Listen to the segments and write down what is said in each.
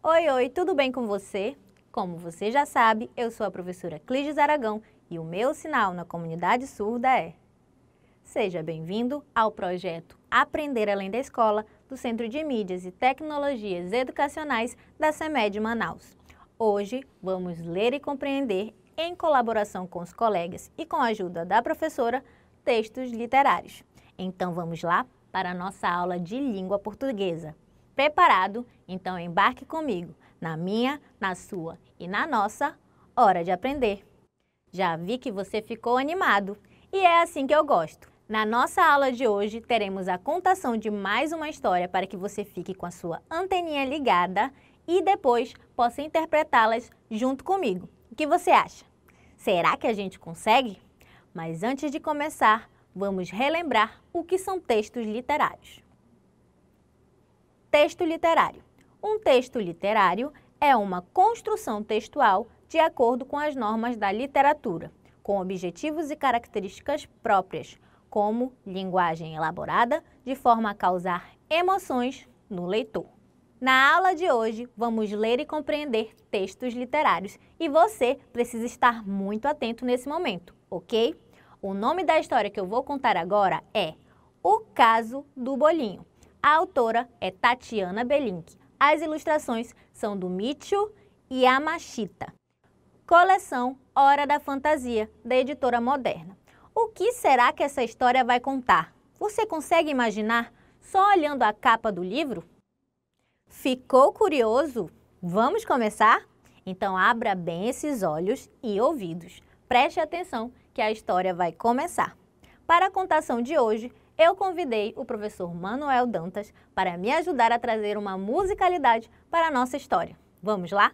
Oi, oi, tudo bem com você? Como você já sabe, eu sou a professora Clígis Aragão e o meu sinal na comunidade surda é: seja bem-vindo ao projeto Aprender Além da Escola do Centro de Mídias e Tecnologias Educacionais da CEMED Manaus. Hoje vamos ler e compreender, em colaboração com os colegas e com a ajuda da professora, textos literários. Então vamos lá para a nossa aula de língua portuguesa. Preparado? Então embarque comigo na minha, na sua e na nossa hora de aprender. Já vi que você ficou animado e é assim que eu gosto. Na nossa aula de hoje teremos a contação de mais uma história para que você fique com a sua anteninha ligada e depois possa interpretá-las junto comigo. O que você acha? Será que a gente consegue? Mas antes de começar, vamos relembrar o que são textos literários. Texto literário. Um texto literário é uma construção textual de acordo com as normas da literatura, com objetivos e características próprias, como linguagem elaborada, de forma a causar emoções no leitor. Na aula de hoje, vamos ler e compreender textos literários e você precisa estar muito atento nesse momento, ok? O nome da história que eu vou contar agora é O Caso do Bolinho. A autora é Tatiana Belink. As ilustrações são do Michio Yamashita. Coleção Hora da Fantasia, da editora Moderna. O que será que essa história vai contar? Você consegue imaginar só olhando a capa do livro? Ficou curioso? Vamos começar? Então abra bem esses olhos e ouvidos. Preste atenção que a história vai começar. Para a contação de hoje, eu convidei o professor Manuel Dantas para me ajudar a trazer uma musicalidade para a nossa história. Vamos lá?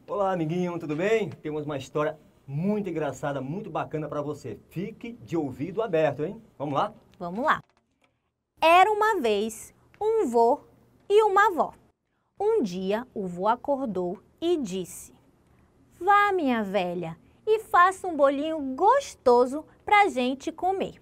Olá, amiguinho, tudo bem? Temos uma história muito engraçada, muito bacana para você. Fique de ouvido aberto, hein? Vamos lá? Vamos lá. Era uma vez um vô e uma avó. Um dia o vô acordou e disse: "Vá, minha velha, e faça um bolinho gostoso para a gente comer."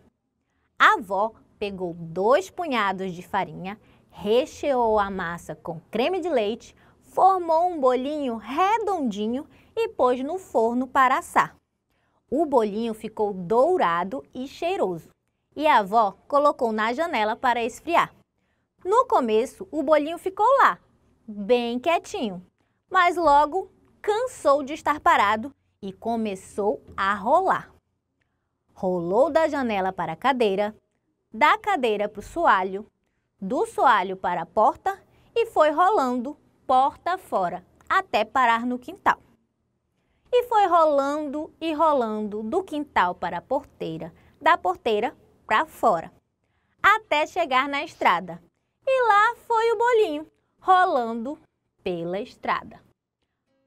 A avó pegou 2 punhados de farinha, recheou a massa com creme de leite, formou um bolinho redondinho e pôs no forno para assar. O bolinho ficou dourado e cheiroso e a avó colocou na janela para esfriar. No começo, o bolinho ficou lá, bem quietinho, mas logo cansou de estar parado e começou a rolar. Rolou da janela para a cadeira, da cadeira para o soalho, do soalho para a porta e foi rolando porta fora, até parar no quintal. E foi rolando e rolando do quintal para a porteira, da porteira para fora, até chegar na estrada. E lá foi o bolinho, rolando pela estrada.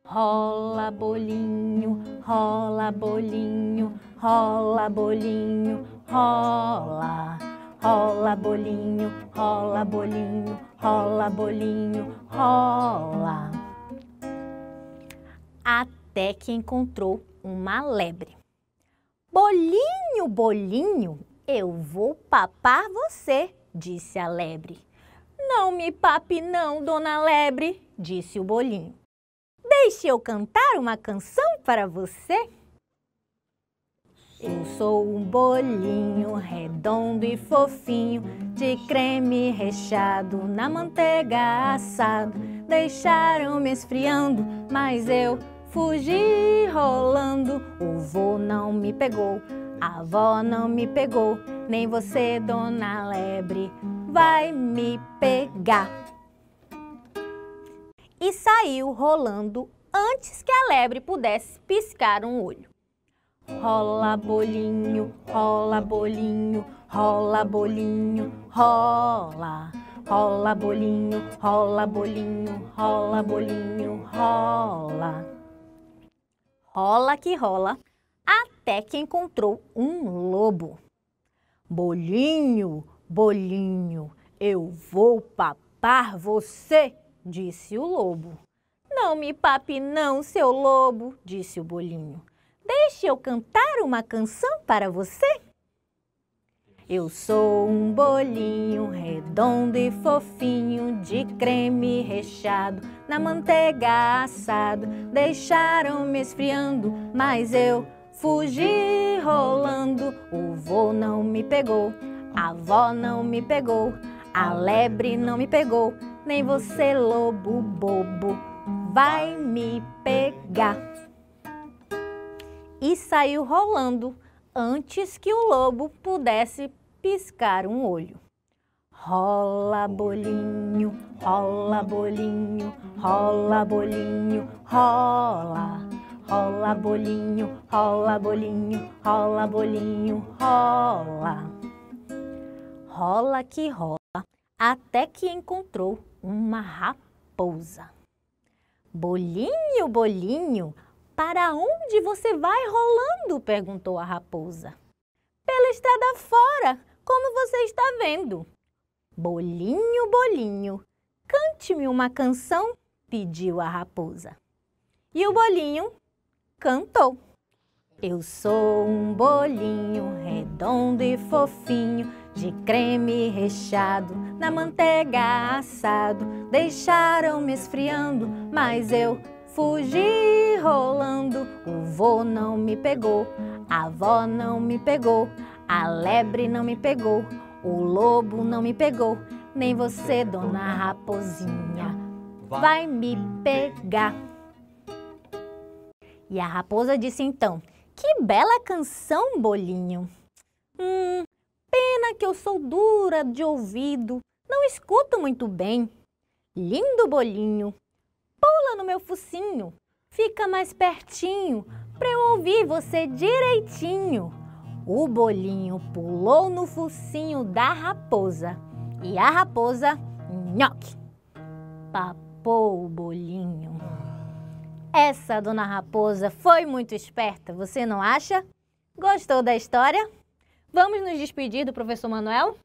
Rola bolinho, rola bolinho, rola bolinho, rola. Rola bolinho, rola bolinho, rola bolinho, rola. Até que encontrou uma lebre. "Bolinho, bolinho, eu vou papar você", disse a lebre. "Não me pape não, dona lebre", disse o bolinho. "Deixe eu cantar uma canção para você." "Eu sou um bolinho redondo e fofinho, de creme recheado, na manteiga assado. Deixaram-me esfriando, mas eu fugi rolando. O vô não me pegou, a avó não me pegou, nem você, dona lebre, vai me pegar." E saiu rolando antes que a lebre pudesse piscar um olho. Rola bolinho, rola bolinho, rola bolinho, rola. Rola bolinho, rola bolinho, rola bolinho, rola. Rola que rola, até que encontrou um lobo. "Bolinho, bolinho, eu vou papar você", disse o lobo. "Não me pape não, seu lobo", disse o bolinho. "Deixe eu cantar uma canção para você." Eu sou um bolinho redondo e fofinho, de creme recheado, na manteiga assado. Deixaram-me esfriando, mas eu fugi rolando. O vô não me pegou, a avó não me pegou, a lebre não me pegou, nem você, lobo bobo, vai me pegar. E saiu rolando antes que o lobo pudesse piscar um olho. Rola bolinho, rola bolinho, rola bolinho, rola. Rola bolinho, rola bolinho, rola bolinho, rola. Rola que rola, até que encontrou uma raposa. Bolinho, bolinho, para onde você vai rolando? Perguntou a raposa. Pela estrada fora, como você está vendo. Bolinho, bolinho, cante-me uma canção, pediu a raposa. E o bolinho cantou. Eu sou um bolinho redondo e fofinho, de creme recheado, na manteiga assado. Deixaram-me esfriando, mas eu fugi rolando. O vô não me pegou, a avó não me pegou, a lebre não me pegou, o lobo não me pegou, nem você, dona raposinha, vai me pegar. E a raposa disse então: que bela canção, bolinho. Pena que eu sou dura de ouvido, não escuto muito bem. Lindo bolinho, pula no meu focinho, fica mais pertinho, pra eu ouvir você direitinho. O bolinho pulou no focinho da raposa e a raposa, nhoque, papou o bolinho. Essa dona Raposa foi muito esperta, você não acha? Gostou da história? Vamos nos despedir do professor Manuel?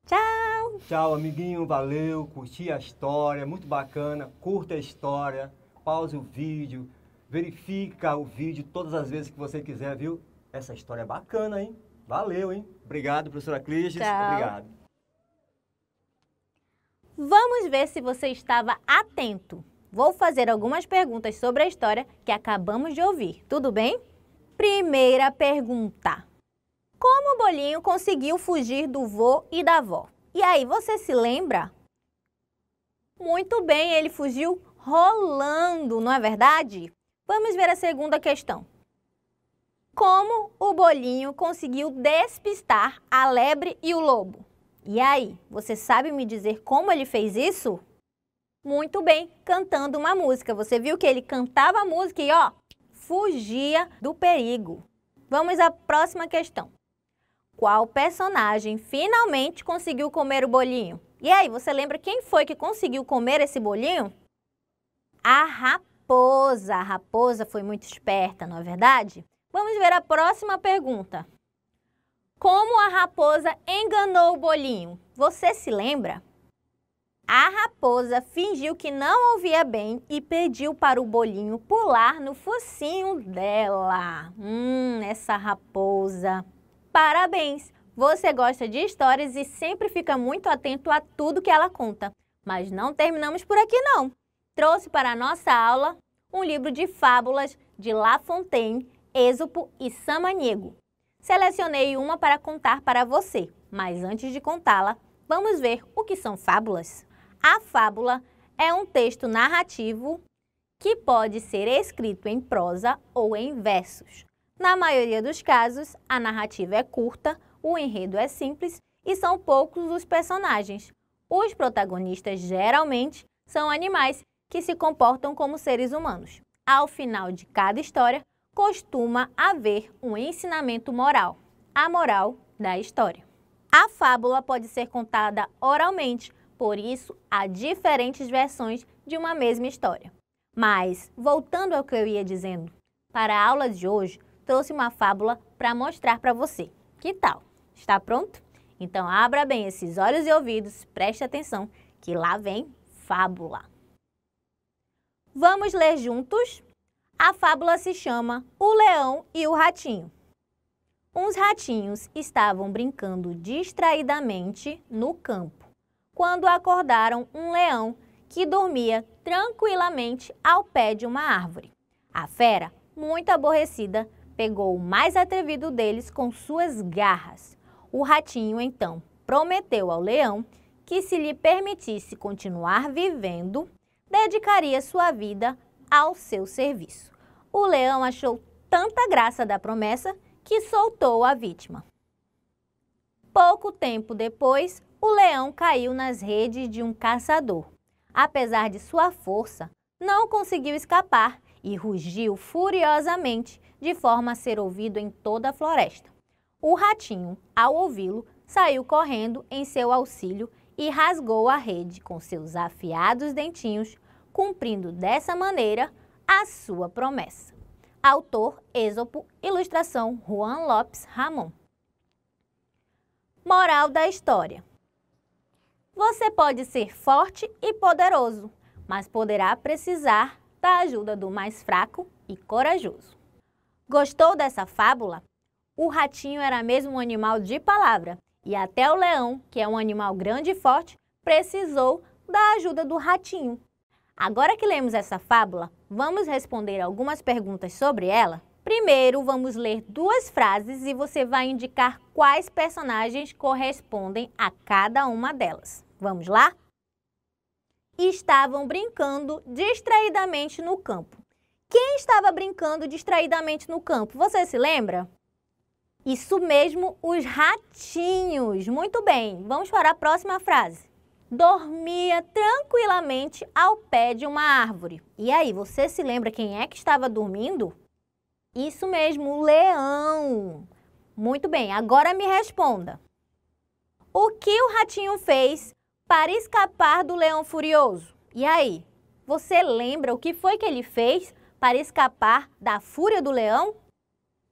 Tchau! Tchau, amiguinho, valeu, curti a história, muito bacana, curta a história, pause o vídeo, verifica o vídeo todas as vezes que você quiser, viu? Essa história é bacana, hein? Valeu, hein? Obrigado, professora Clígis. Tchau. Obrigado. Vamos ver se você estava atento. Vou fazer algumas perguntas sobre a história que acabamos de ouvir, tudo bem? Primeira pergunta. Como o bolinho conseguiu fugir do vô e da avó? E aí, você se lembra? Muito bem, ele fugiu rolando, não é verdade? Vamos ver a segunda questão. Como o bolinho conseguiu despistar a lebre e o lobo? E aí, você sabe me dizer como ele fez isso? Muito bem, cantando uma música. Você viu que ele cantava a música e, fugia do perigo. Vamos à próxima questão. Qual personagem finalmente conseguiu comer o bolinho? E aí, você lembra quem foi que conseguiu comer esse bolinho? A raposa. A raposa foi muito esperta, não é verdade? Vamos ver a próxima pergunta. Como a raposa enganou o bolinho? Você se lembra? A raposa fingiu que não ouvia bem e pediu para o bolinho pular no focinho dela. Essa raposa. Parabéns! Você gosta de histórias e sempre fica muito atento a tudo que ela conta. Mas não terminamos por aqui não. Trouxe para a nossa aula um livro de fábulas de La Fontaine, Êxopo e Samaniego. Selecionei uma para contar para você, mas antes de contá-la, vamos ver o que são fábulas. A fábula é um texto narrativo que pode ser escrito em prosa ou em versos. Na maioria dos casos, a narrativa é curta, o enredo é simples e são poucos os personagens. Os protagonistas geralmente são animais que se comportam como seres humanos. Ao final de cada história, costuma haver um ensinamento moral, a moral da história. A fábula pode ser contada oralmente, por isso há diferentes versões de uma mesma história. Mas, voltando ao que eu ia dizendo, para a aula de hoje, trouxe uma fábula para mostrar para você. Que tal? Está pronto? Então abra bem esses olhos e ouvidos, preste atenção, que lá vem fábula. Vamos ler juntos? A fábula se chama O Leão e o Ratinho. Uns ratinhos estavam brincando distraidamente no campo, quando acordaram um leão que dormia tranquilamente ao pé de uma árvore. A fera, muito aborrecida, pegou o mais atrevido deles com suas garras. O ratinho, então, prometeu ao leão que, se lhe permitisse continuar vivendo, dedicaria sua vida ao seu serviço. O leão achou tanta graça da promessa que soltou a vítima. Pouco tempo depois, o leão caiu nas redes de um caçador. Apesar de sua força, não conseguiu escapar e rugiu furiosamente, de forma a ser ouvido em toda a floresta. O ratinho, ao ouvi-lo, saiu correndo em seu auxílio e rasgou a rede com seus afiados dentinhos, cumprindo dessa maneira a sua promessa. Autor Êxopo, ilustração Juan Lopes Ramon. Moral da história: você pode ser forte e poderoso, mas poderá precisar da ajuda do mais fraco e corajoso. Gostou dessa fábula? O ratinho era mesmo um animal de palavra, e até o leão, que é um animal grande e forte, precisou da ajuda do ratinho. Agora que lemos essa fábula, vamos responder algumas perguntas sobre ela? Primeiro, vamos ler duas frases e você vai indicar quais personagens correspondem a cada uma delas. Vamos lá? Estavam brincando distraidamente no campo. Quem estava brincando distraidamente no campo? Você se lembra? Isso mesmo, os ratinhos. Muito bem, vamos para a próxima frase. Dormia tranquilamente ao pé de uma árvore. E aí, você se lembra quem é que estava dormindo? Isso mesmo, o leão. Muito bem, agora me responda. O que o ratinho fez para escapar do leão furioso? E aí, você lembra o que foi que ele fez para escapar da fúria do leão?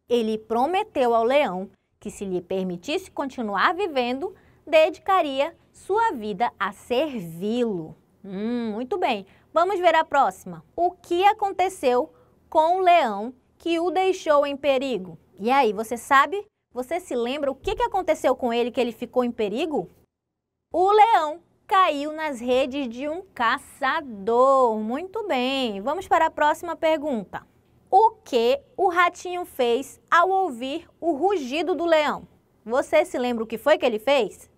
Ele prometeu ao leão que, se lhe permitisse continuar vivendo, dedicaria sua vida a servi-lo. Muito bem, vamos ver a próxima. O que aconteceu com o leão que o deixou em perigo? E aí, você sabe? Você se lembra o que aconteceu com ele que ele ficou em perigo? O leão caiu nas redes de um caçador. Muito bem, vamos para a próxima pergunta. O que o ratinho fez ao ouvir o rugido do leão? Você se lembra o que foi que ele fez?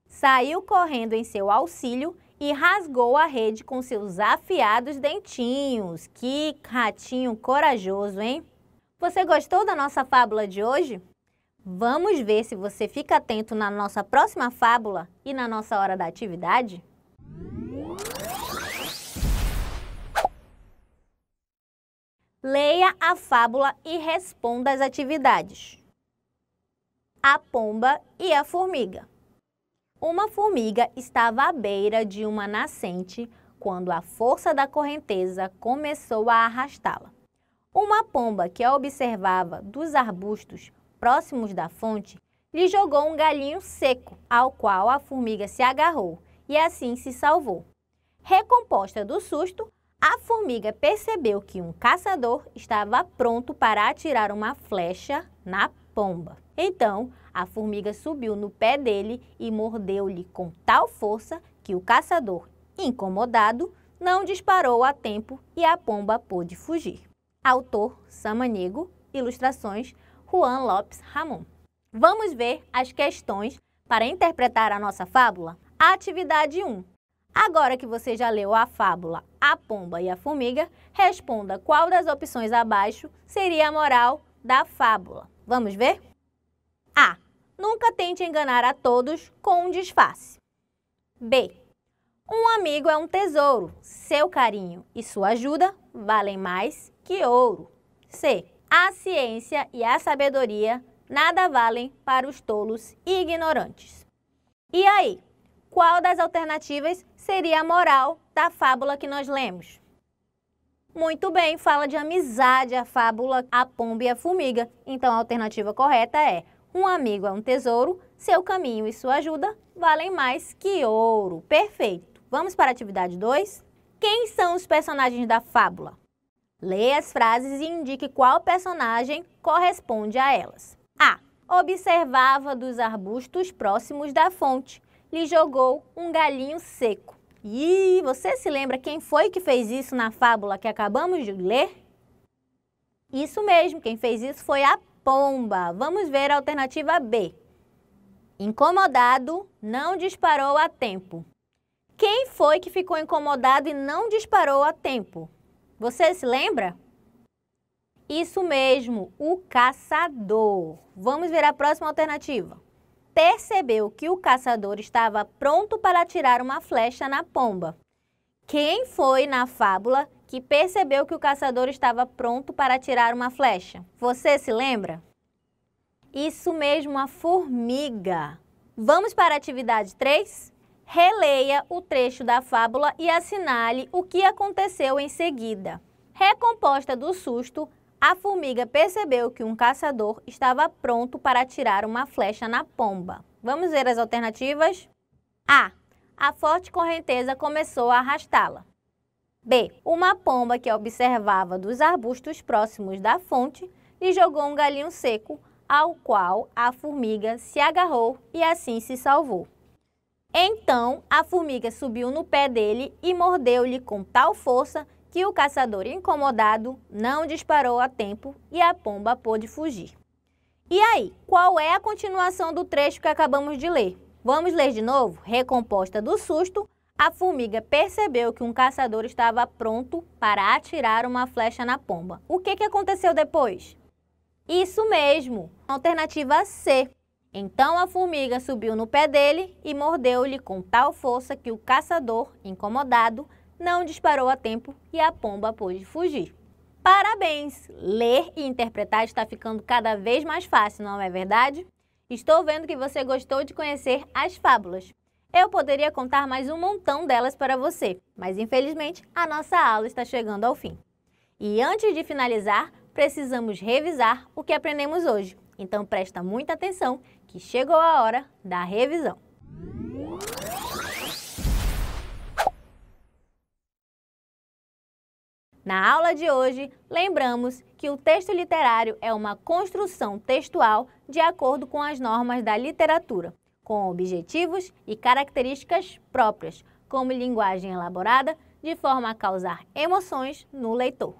Saiu correndo em seu auxílio e rasgou a rede com seus afiados dentinhos. Que ratinho corajoso, hein? Você gostou da nossa fábula de hoje? Vamos ver se você fica atento na nossa próxima fábula e na nossa hora da atividade? Leia a fábula e responda as atividades. A pomba e a formiga. Uma formiga estava à beira de uma nascente quando a força da correnteza começou a arrastá-la. Uma pomba que a observava dos arbustos próximos da fonte lhe jogou um galhinho seco, ao qual a formiga se agarrou e assim se salvou. Recomposta do susto, a formiga percebeu que um caçador estava pronto para atirar uma flecha na pomba. Então, a formiga subiu no pé dele e mordeu-lhe com tal força que o caçador, incomodado, não disparou a tempo e a pomba pôde fugir. Autor Samaniego, ilustrações Juan Lopes Ramon. Vamos ver as questões para interpretar a nossa fábula? Atividade 1. Agora que você já leu a fábula A Pomba e a Formiga, responda qual das opções abaixo seria a moral da fábula. Vamos ver? A. Nunca tente enganar a todos com um disfarce. B. Um amigo é um tesouro. Seu carinho e sua ajuda valem mais que ouro. C. A ciência e a sabedoria nada valem para os tolos e ignorantes. E aí, qual das alternativas seria a moral da fábula que nós lemos? Muito bem, fala de amizade a fábula A Pomba e a Formiga. Então a alternativa correta é: um amigo é um tesouro, seu caminho e sua ajuda valem mais que ouro. Perfeito. Vamos para a atividade 2? Quem são os personagens da fábula? Leia as frases e indique qual personagem corresponde a elas. A. observava dos arbustos próximos da fonte. Lhe jogou um galinho seco. E você se lembra quem foi que fez isso na fábula que acabamos de ler? Isso mesmo, quem fez isso foi a pomba. Vamos ver a alternativa B. Incomodado, não disparou a tempo. Quem foi que ficou incomodado e não disparou a tempo? Você se lembra? Isso mesmo, o caçador. Vamos ver a próxima alternativa. Percebeu que o caçador estava pronto para atirar uma flecha na pomba. Quem foi na fábula que percebeu que o caçador estava pronto para atirar uma flecha? Você se lembra? Isso mesmo, a formiga. Vamos para a atividade 3? Releia o trecho da fábula e assinale o que aconteceu em seguida. Recomposta do susto, a formiga percebeu que um caçador estava pronto para atirar uma flecha na pomba. Vamos ver as alternativas? A. A forte correnteza começou a arrastá-la. B. Uma pomba que observava dos arbustos próximos da fonte lhe jogou um galinho seco, ao qual a formiga se agarrou e assim se salvou. Então, a formiga subiu no pé dele e mordeu-lhe com tal força que o caçador, incomodado, não disparou a tempo e a pomba pôde fugir. E aí, qual é a continuação do trecho que acabamos de ler? Vamos ler de novo? Recomposta do susto, a formiga percebeu que um caçador estava pronto para atirar uma flecha na pomba. O que aconteceu depois? Isso mesmo, alternativa C. Então a formiga subiu no pé dele e mordeu-lhe com tal força que o caçador, incomodado, não disparou a tempo e a pomba pôde fugir. Parabéns! Ler e interpretar está ficando cada vez mais fácil, não é verdade? Estou vendo que você gostou de conhecer as fábulas. Eu poderia contar mais um montão delas para você, mas infelizmente a nossa aula está chegando ao fim. E antes de finalizar, precisamos revisar o que aprendemos hoje. Então presta muita atenção que chegou a hora da revisão. Na aula de hoje, lembramos que o texto literário é uma construção textual de acordo com as normas da literatura, com objetivos e características próprias, como linguagem elaborada, de forma a causar emoções no leitor.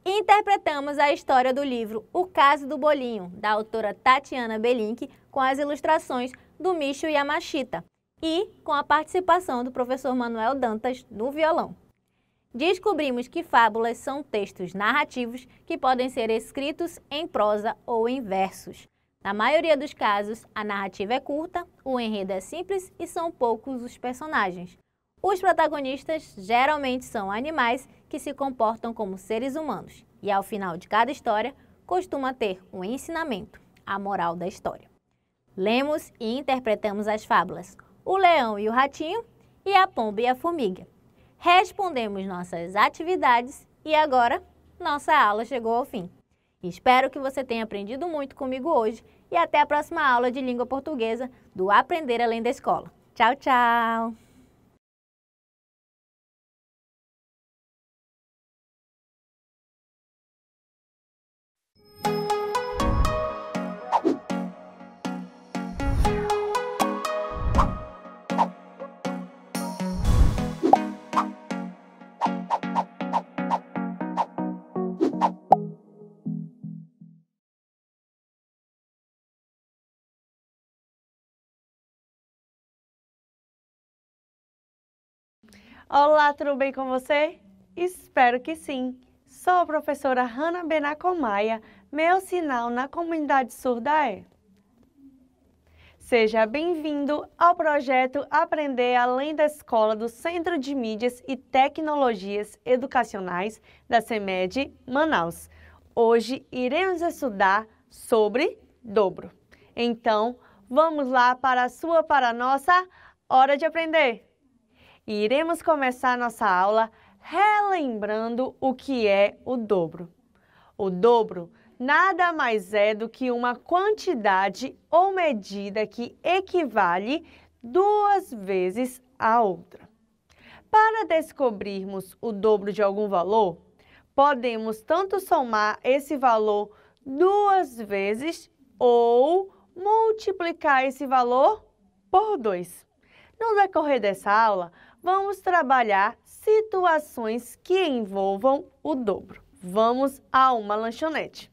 Interpretamos a história do livro O Caso do Bolinho, da autora Tatiana Belink, com as ilustrações do Michio Yamashita e com a participação do professor Manuel Dantas no violão. Descobrimos que fábulas são textos narrativos que podem ser escritos em prosa ou em versos. Na maioria dos casos, a narrativa é curta, o enredo é simples e são poucos os personagens. Os protagonistas geralmente são animais que se comportam como seres humanos e, ao final de cada história, costuma ter um ensinamento, a moral da história. Lemos e interpretamos as fábulas O Leão e o Ratinho e A Pomba e a Formiga. Respondemos nossas atividades e agora nossa aula chegou ao fim. Espero que você tenha aprendido muito comigo hoje e até a próxima aula de língua portuguesa do Aprender Além da Escola. Tchau, tchau! Olá, tudo bem com você? Espero que sim. Sou a professora Hanna Benacomaia, meu sinal na comunidade surda é. Seja bem-vindo ao projeto Aprender Além da Escola do Centro de Mídias e Tecnologias Educacionais da CEMED Manaus. Hoje iremos estudar sobre dobro. Então, vamos lá para a nossa hora de aprender. E iremos começar nossa aula relembrando o que é o dobro. O dobro nada mais é do que uma quantidade ou medida que equivale 2 vezes a outra. Para descobrirmos o dobro de algum valor, podemos tanto somar esse valor 2 vezes ou multiplicar esse valor por 2. No decorrer dessa aula, vamos trabalhar situações que envolvam o dobro. Vamos a uma lanchonete.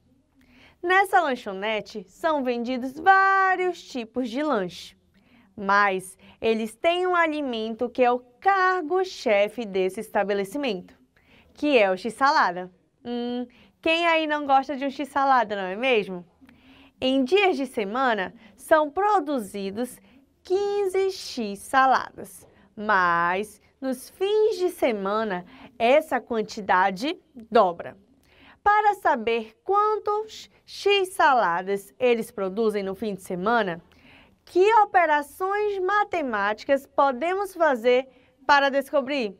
Nessa lanchonete são vendidos vários tipos de lanche, mas eles têm um alimento que é o cargo-chefe desse estabelecimento, que é o x-salada. Quem aí não gosta de um x-salada, não é mesmo? Em dias de semana, são produzidos 15 x-saladas, mas nos fins de semana, essa quantidade dobra. Para saber quantos x-saladas eles produzem no fim de semana, que operações matemáticas podemos fazer para descobrir?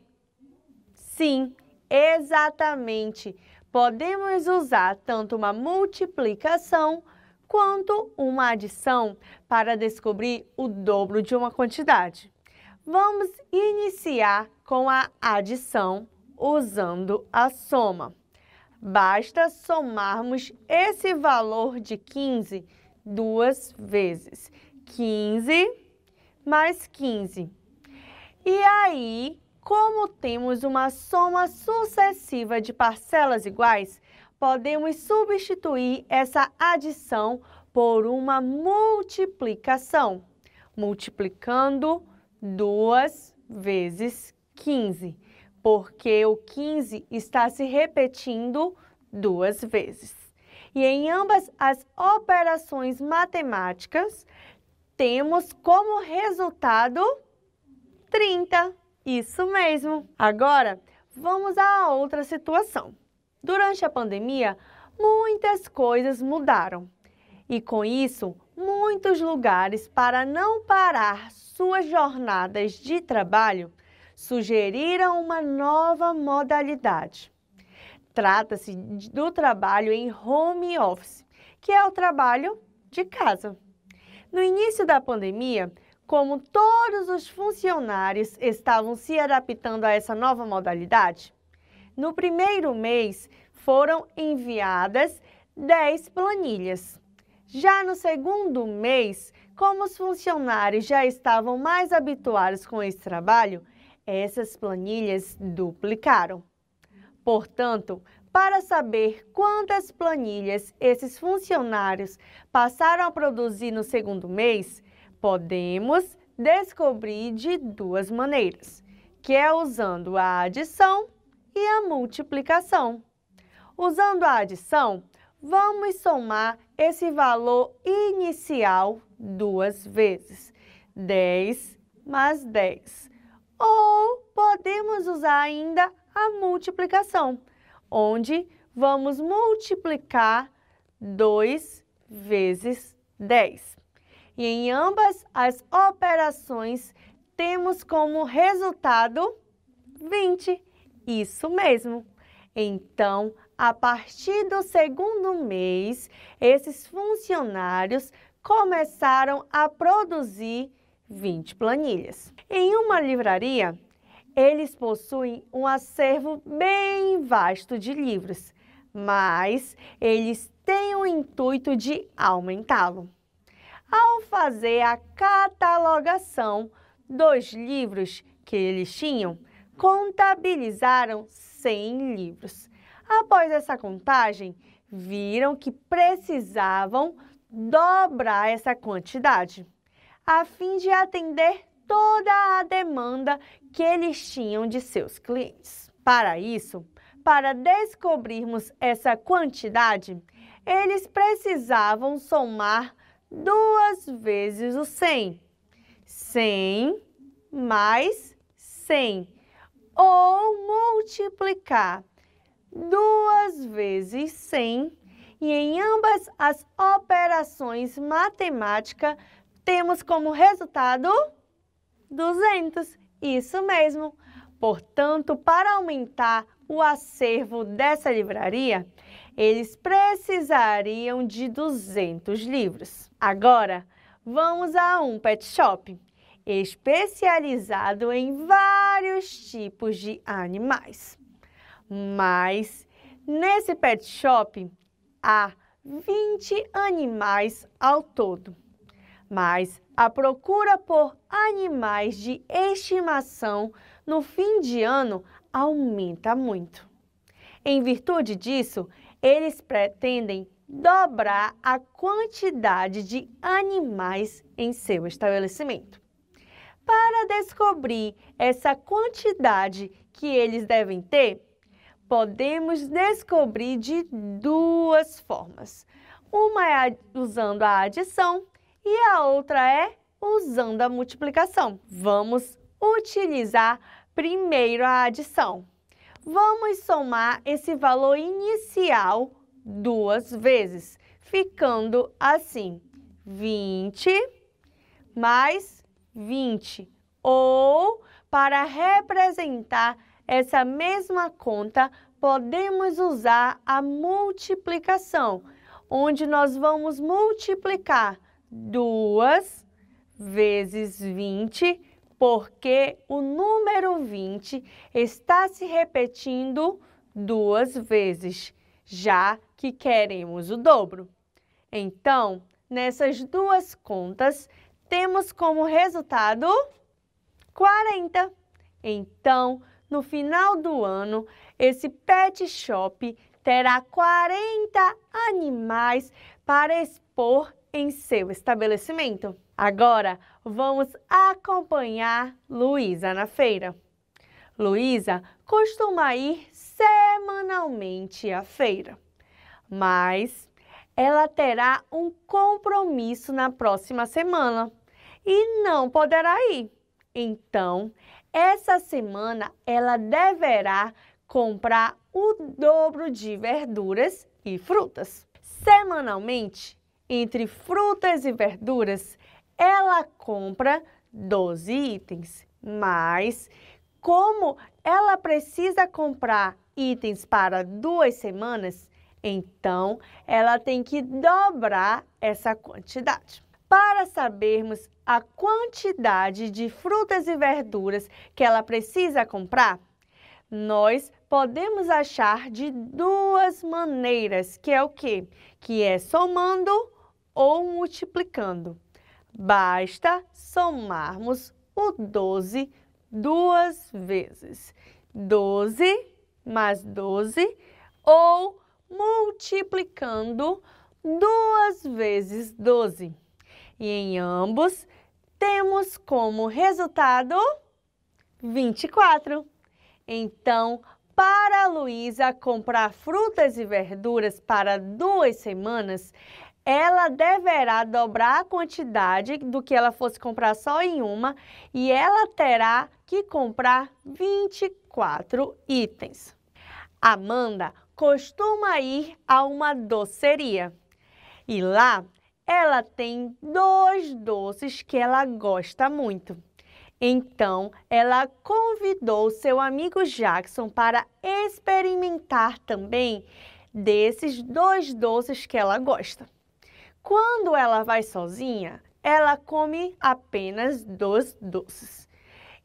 Sim, exatamente. Podemos usar tanto uma multiplicação quanto uma adição para descobrir o dobro de uma quantidade. Vamos iniciar com a adição usando a soma. Basta somarmos esse valor de 15 duas vezes. 15 mais 15. E aí, como temos uma soma sucessiva de parcelas iguais, podemos substituir essa adição por uma multiplicação, multiplicando 2 vezes 15, porque o 15 está se repetindo 2 vezes. E em ambas as operações matemáticas, temos como resultado 30. Isso mesmo! Agora, vamos a outra situação. Durante a pandemia, muitas coisas mudaram. E com isso, muitos lugares, para não parar suas jornadas de trabalho, sugeriram uma nova modalidade. Trata-se do trabalho em home office, que é o trabalho de casa. No início da pandemia, como todos os funcionários estavam se adaptando a essa nova modalidade, no primeiro mês foram enviadas 10 planilhas. Já no segundo mês, como os funcionários já estavam mais habituados com esse trabalho, essas planilhas duplicaram. Portanto, para saber quantas planilhas esses funcionários passaram a produzir no segundo mês, podemos descobrir de duas maneiras, que é usando a adição e a multiplicação. Usando a adição, vamos somar esse valor inicial 2 vezes, 10 mais 10. Ou podemos usar ainda a multiplicação, onde vamos multiplicar 2 vezes 10. E em ambas as operações, temos como resultado 20. Isso mesmo! Então, a partir do segundo mês, esses funcionários começaram a produzir 20 planilhas. Em uma livraria, eles possuem um acervo bem vasto de livros, mas eles têm o intuito de aumentá-lo. Ao fazer a catalogação dos livros que eles tinham, contabilizaram 100 livros. Após essa contagem, viram que precisavam dobrar essa quantidade, a fim de atender toda a demanda que eles tinham de seus clientes. Para isso, para descobrirmos essa quantidade, eles precisavam somar 2 vezes o 100. 100 mais 100. Ou multiplicar 2 vezes 100. E em ambas as operações matemáticas, temos como resultado 200. Isso mesmo. Portanto, para aumentar o acervo dessa livraria, eles precisariam de 200 livros. Agora, vamos a um pet shop, especializado em vários tipos de animais. Mas, nesse pet shop, há 20 animais ao todo. Mas a procura por animais de estimação no fim de ano aumenta muito. Em virtude disso, eles pretendem dobrar a quantidade de animais em seu estabelecimento. Para descobrir essa quantidade que eles devem ter, podemos descobrir de duas formas. Uma é usando a adição e a outra é usando a multiplicação. Vamos utilizar primeiro a adição. Vamos somar esse valor inicial 2 vezes, ficando assim, 20 mais 20. Ou, para representar essa mesma conta, podemos usar a multiplicação, onde nós vamos multiplicar 2 vezes 20, porque o número 20 está se repetindo 2 vezes, já que queremos o dobro. Então, nessas duas contas, temos como resultado 40. Então, no final do ano, esse pet shop terá 40 animais para expor em seu estabelecimento. Agora, vamos acompanhar Luísa na feira. Luísa costuma ir semanalmente à feira, mas ela terá um compromisso na próxima semana e não poderá ir. Então, essa semana ela deverá comprar o dobro de verduras e frutas. Semanalmente, entre frutas e verduras, ela compra 12 itens, mas como ela precisa comprar itens para 2 semanas, então ela tem que dobrar essa quantidade. Para sabermos a quantidade de frutas e verduras que ela precisa comprar, nós podemos achar de 2 maneiras, que é o quê? Que é somando ou multiplicando. Basta somarmos o 12 2 vezes. 12 mais 12 ou multiplicando 2 vezes 12. E em ambos temos como resultado 24. Então, para a Luísa comprar frutas e verduras para 2 semanas, ela deverá dobrar a quantidade do que ela fosse comprar só em uma e ela terá que comprar 24 itens. Amanda costuma ir a uma doceria e lá ela tem 2 doces que ela gosta muito. Então, ela convidou seu amigo Jackson para experimentar também desses 2 doces que ela gosta. Quando ela vai sozinha, ela come apenas 2 doces.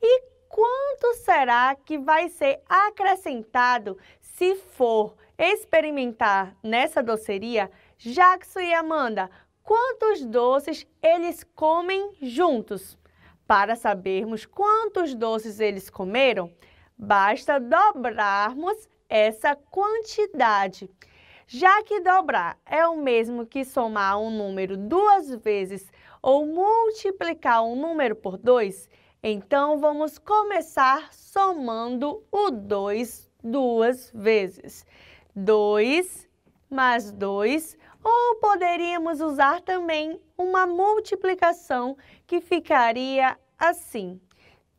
E quanto será que vai ser acrescentado se for experimentar nessa doceria? Jackson e Amanda, quantos doces eles comem juntos? Para sabermos quantos doces eles comeram, basta dobrarmos essa quantidade. Já que dobrar é o mesmo que somar um número 2 vezes ou multiplicar um número por 2, então vamos começar somando o 2 2 vezes. 2 mais 2, ou poderíamos usar também uma multiplicação que ficaria assim,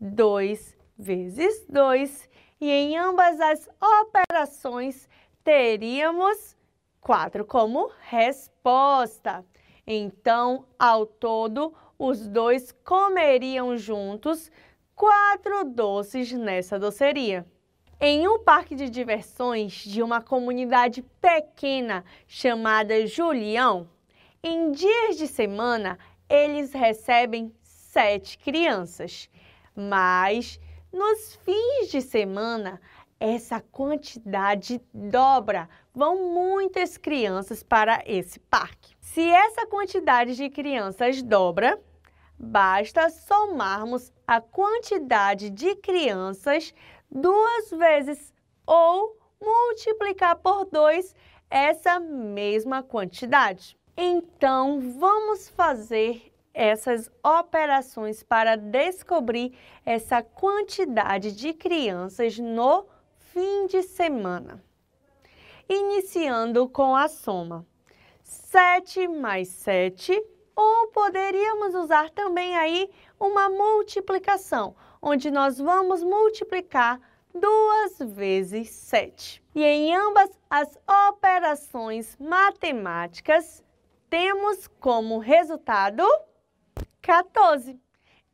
2 vezes 2, e em ambas as operações teríamos 4 como resposta. Então, ao todo, os 2 comeriam juntos 4 doces nessa doceria. Em um parque de diversões de uma comunidade pequena chamada Julião, em dias de semana, eles recebem 7 crianças. Mas, nos fins de semana, essa quantidade dobra. Vão muitas crianças para esse parque. Se essa quantidade de crianças dobra, basta somarmos a quantidade de crianças 2 vezes ou multiplicar por 2 essa mesma quantidade. Então, vamos fazer essas operações para descobrir essa quantidade de crianças no fim de semana. Iniciando com a soma. 7 mais 7, ou poderíamos usar também aí uma multiplicação, onde nós vamos multiplicar 2 vezes 7. E em ambas as operações matemáticas, temos como resultado 14.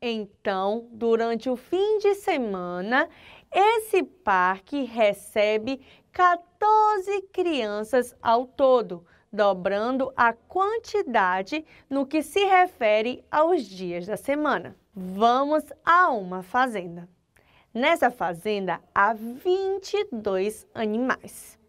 Então, durante o fim de semana, esse parque recebe 14 crianças ao todo, dobrando a quantidade no que se refere aos dias da semana. Vamos a uma fazenda. Nessa fazenda há 22 animais,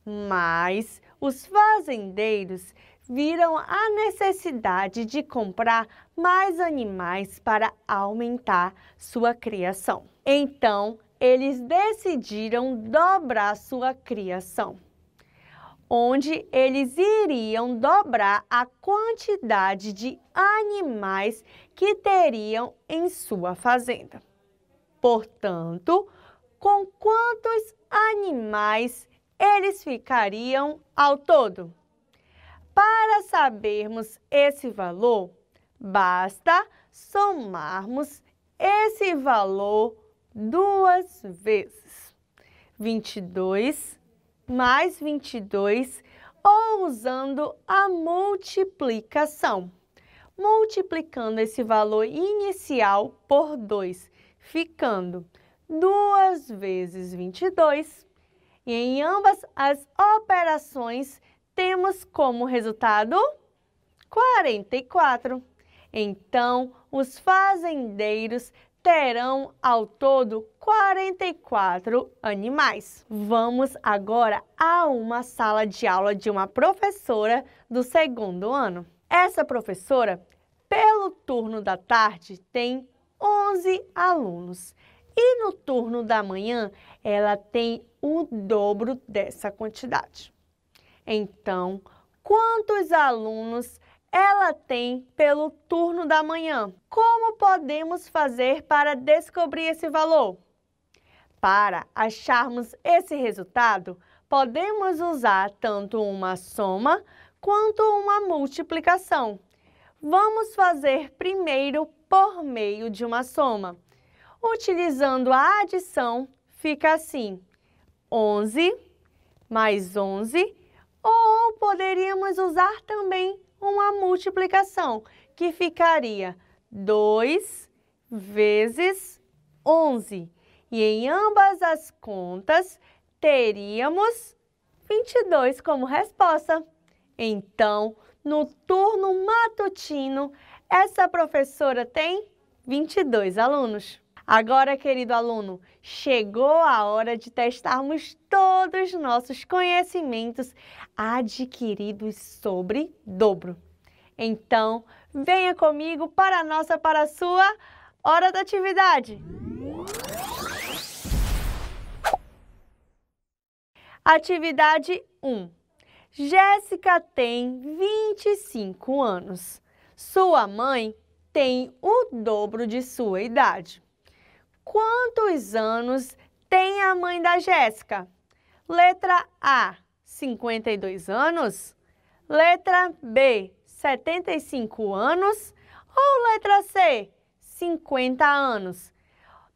mas os fazendeiros viram a necessidade de comprar mais animais para aumentar sua criação. Então, eles decidiram dobrar sua criação, onde eles iriam dobrar a quantidade de animais que teriam em sua fazenda. Portanto, com quantos animais eles ficariam ao todo? Para sabermos esse valor, basta somarmos esse valor 2 vezes. 22 mais 22, ou usando a multiplicação. Multiplicando esse valor inicial por 2, ficando 2 vezes 22. E em ambas as operações, temos como resultado 44. Então, os fazendeiros terão ao todo 44 animais. Vamos agora a uma sala de aula de uma professora do 2º ano. Essa professora, pelo turno da tarde, tem 11 alunos. E no turno da manhã, ela tem o dobro dessa quantidade. Então, quantos alunos ela tem pelo turno da manhã? Como podemos fazer para descobrir esse valor? Para acharmos esse resultado, podemos usar tanto uma soma quanto uma multiplicação. Vamos fazer primeiro por meio de uma soma. Utilizando a adição, fica assim: 11 mais 11, ou poderíamos usar também uma multiplicação, que ficaria 2 vezes 11. E em ambas as contas, teríamos 22 como resposta. Então, no turno matutino, essa professora tem 22 alunos. Agora, querido aluno, chegou a hora de testarmos todos os nossos conhecimentos adquiridos sobre dobro. Então, venha comigo para a sua hora da atividade. Atividade 1. Jéssica tem 25 anos. Sua mãe tem o dobro de sua idade. Quantos anos tem a mãe da Jéssica? Letra A, 52 anos. Letra B, 75 anos. Ou letra C, 50 anos?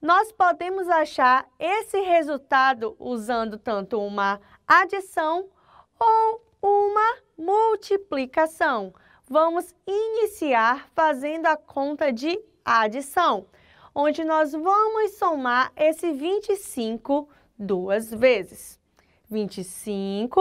Nós podemos achar esse resultado usando tanto uma adição ou uma multiplicação. Vamos iniciar fazendo a conta de adição, onde nós vamos somar esse 25 2 vezes. 25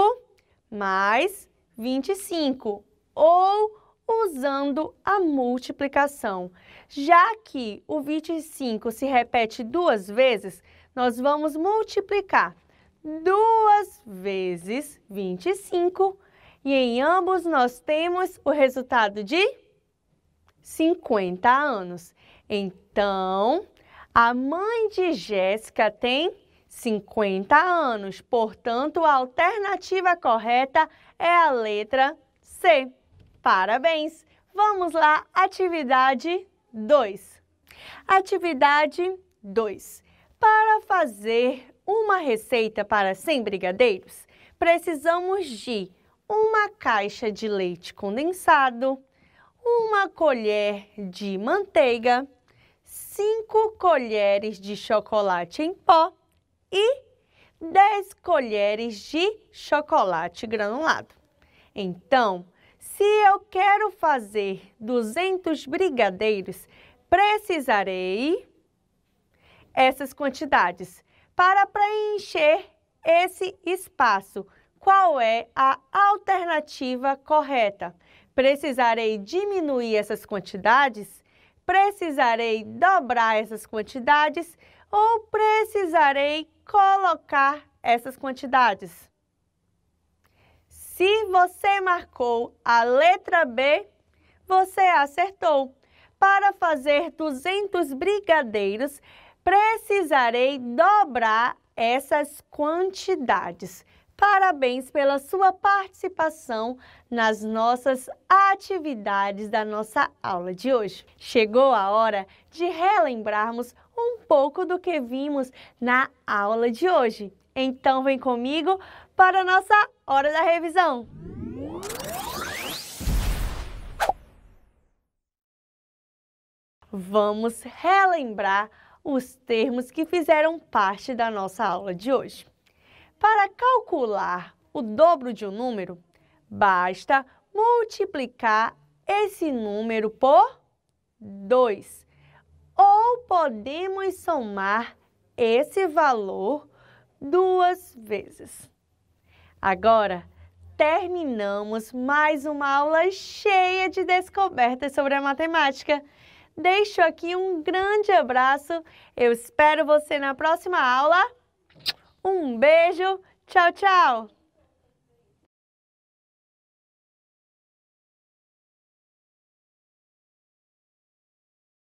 mais 25, ou usando a multiplicação. Já que o 25 se repete 2 vezes, nós vamos multiplicar. 2 vezes 25 e em ambos nós temos o resultado de 50 anos. Então, a mãe de Jéssica tem 50 anos, portanto, a alternativa correta é a letra C. Parabéns! Vamos lá, atividade 2. Atividade 2. Para fazer uma receita para 100 brigadeiros, precisamos de uma caixa de leite condensado, uma colher de manteiga, 5 colheres de chocolate em pó e 10 colheres de chocolate granulado. Então, se eu quero fazer 200 brigadeiros, precisarei essas quantidades. Para preencher esse espaço, qual é a alternativa correta? Precisarei diminuir essas quantidades? Precisarei dobrar essas quantidades? Ou precisarei colocar essas quantidades? Se você marcou a letra B, você acertou. Para fazer 200 brigadeiros, precisarei dobrar essas quantidades. Parabéns pela sua participação nas nossas atividades da nossa aula de hoje. Chegou a hora de relembrarmos um pouco do que vimos na aula de hoje. Então, vem comigo para a nossa hora da revisão. Vamos relembrar os termos que fizeram parte da nossa aula de hoje. Para calcular o dobro de um número, basta multiplicar esse número por 2. Ou podemos somar esse valor 2 vezes. Agora, terminamos mais uma aula cheia de descobertas sobre a matemática. Deixo aqui um grande abraço. Eu espero você na próxima aula. Um beijo. Tchau, tchau.